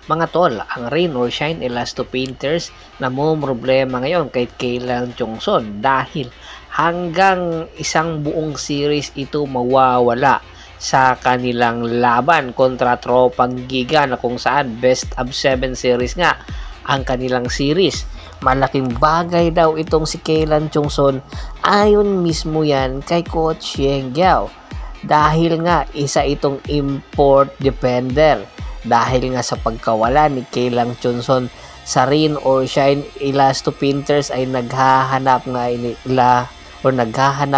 Mga tol, ang rain or shine Elasto Painters namomroblema ngayon kay Kailan Chongson dahil hanggang isang buong series ito mawawala sa kanilang laban kontra Tropang Giga na kung saan best of 7 series nga ang kanilang series. Malaking bagay daw itong si Kailan Chongson ayon mismo yan kay Coach Yeng Giao dahil nga isa itong import depender. Dahil nga sa pagkawala ni Kailan Chongson sa rain or shine Elasto Painters ay naghahanap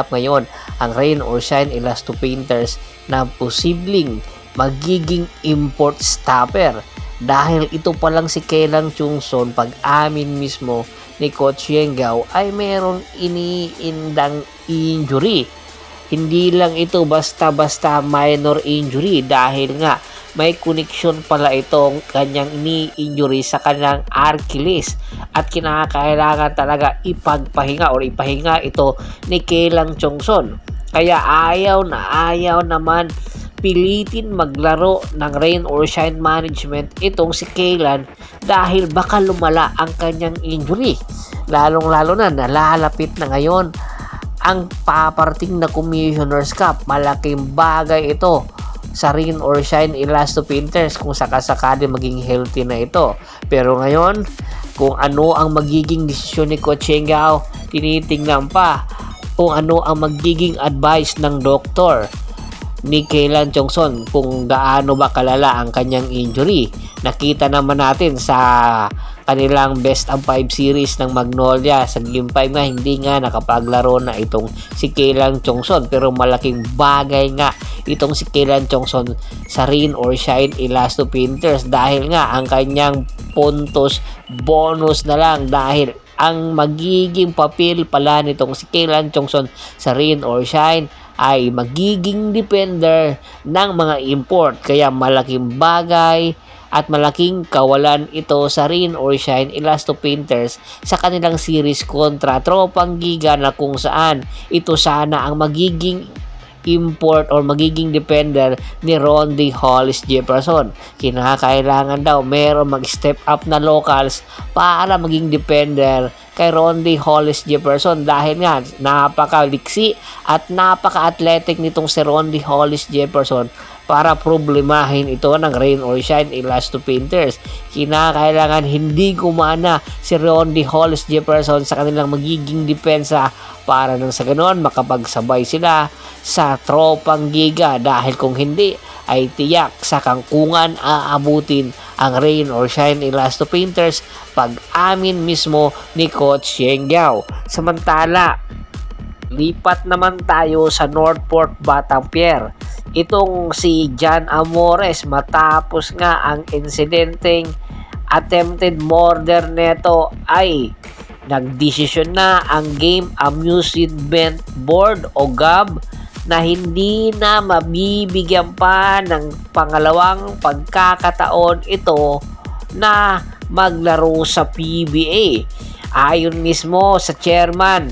ngayon ang rain or shine Elasto Painters na posibleng magiging import stopper dahil ito pa lang si Kailan Chongson pag-amin mismo ni Coach Yeng Giao ay merong iniindang injury. Hindi lang ito basta-basta minor injury dahil nga may connection pala itong kanyang ni-injury sa kanyang Achilles at kinakailangan talaga ipahinga ito ni Kailan Chongson. Kaya ayaw naman pilitin maglaro ng rain or shine management itong si Kailan dahil baka lumala ang kanyang injury. Lalong-lalo na nalalapit na ngayon ang paparating na Commissioner's Cup. Malaking bagay ito sa rain or shine Elasto Painters kung sakasakali maging healthy na ito. Pero ngayon, kung ano ang magiging desisyon ni Coach Yeng Giao, tinitingnan pa kung ano ang magiging advice ng doktor ni Kailan Chongson kung gaano ba kalala ang kanyang injury. Nakita naman natin sa kanilang best of 5 series ng Magnolia sa game 5 nga hindi nga nakapaglaro na itong si Kailan Chongson, pero malaking bagay nga itong si Kailan Chongson sa rain or shine Elasto Painters dahil nga ang kanyang puntos bonus na lang dahil ang magiging papel pala nitong si Kailan Chongson sa rain or shine ay magiging defender ng mga import. Kaya malaking bagay at malaking kawalan ito sa rain or shine Elasto Painters sa kanilang series kontra Tropang Giga na kung saan ito sana ang magiging import or magiging defender ni Rondy Hollis Jefferson. Kinakailangan daw meron mag-step up na locals para maging defender kay Rondy Hollis Jefferson dahil nga napakaliksi at napaka-athletic nitong si Rondy Hollis Jefferson para problemahin ito ng rain or shine Elasto Painters. Kinakailangan hindi gumana si Rondy Hollis Jefferson sa kanilang magiging depensa para nang sa ganoon makapagsabay sila sa Tropang Giga dahil kung hindi ay tiyak sa kangkungan aabutin ang rain or shine Elasto Painters pag-amin mismo ni Coach Yeng Giao. Samantala, lipat naman tayo sa Northport Batangier. Itong si Jan Amores matapos nga ang insidenteng attempted murder neto ay nagdesisyon na ang Game Amusement Board o GAB na hindi na mabibigyan pa ng pangalawang pagkakataon ito na maglaro sa PBA. Ayon mismo sa chairman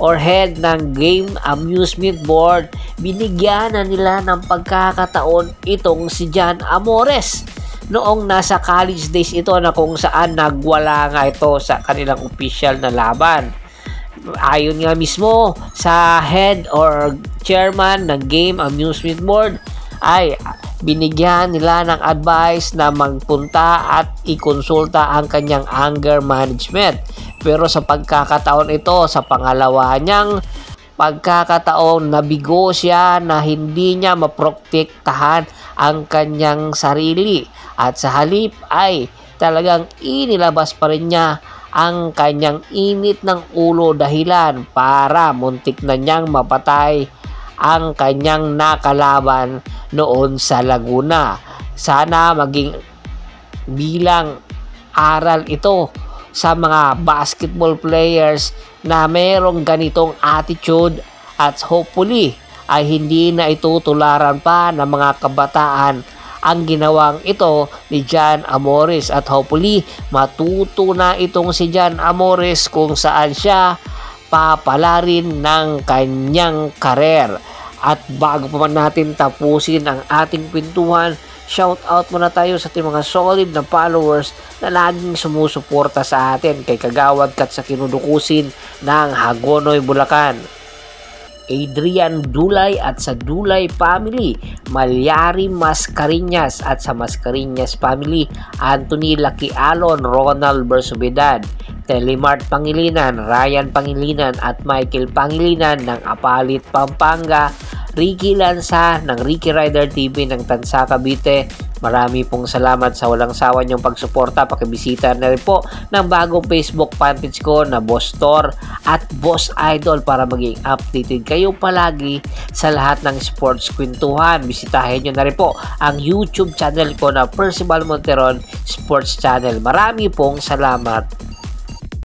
or head ng Game Amusement Board, binigyan na nila ng pagkakataon itong si Jan Amores noong nasa college days ito na kung saan nagwala nga ito sa kanilang official na laban. Ayon nga mismo sa head or chairman ng Game Amusement Board ay binigyan nila ng advice na magpunta at ikonsulta ang kanyang anger management. Pero sa pagkakataon ito, sa pangalawa niyang pagkakataon, nabigo siya na hindi niya maprotektahan ang kanyang sarili. At sa halip ay talagang inilabas pa rin niya ang kanyang init ng ulo dahilan para muntik na niyang mapatay ang kanyang nakalaban noon sa Laguna. Sana maging bilang aral ito sa mga basketball players na merong ganitong attitude at hopefully ay hindi na itutularan pa ng mga kabataan ang ginawang ito ni Jan Amores at hopefully matuto na itong si Jan Amores kung saan siya papalarin ng kanyang karer. At bago pa man natin tapusin ang ating pintuhan, Shout out muna tayo sa ating mga solid na followers na laging sumusuporta sa atin kay Kagawad Kat sa kinudukusin ng Hagonoy, Bulacan. Adrian Dulay at sa Dulay Family, Malyari Mascareñas at sa Mascareñas Family, Anthony Laquialon, Ronald Bersobedad, Telemart Pangilinan, Ryan Pangilinan at Michael Pangilinan ng Apalit, Pampanga, Ricky Lanza ng Ricky Rider TV ng Tansa, Cavite. Marami pong salamat sa walang sawa niyong pagsuporta. Pakibisita na rin po ng bagong Facebook page ko na Boss Tor at Boss Idol para maging updated kayo palagi sa lahat ng sports kwentuhan. Bisitahin nyo na rin po ang YouTube channel ko na Percival Monteron Sports Channel. Marami pong salamat.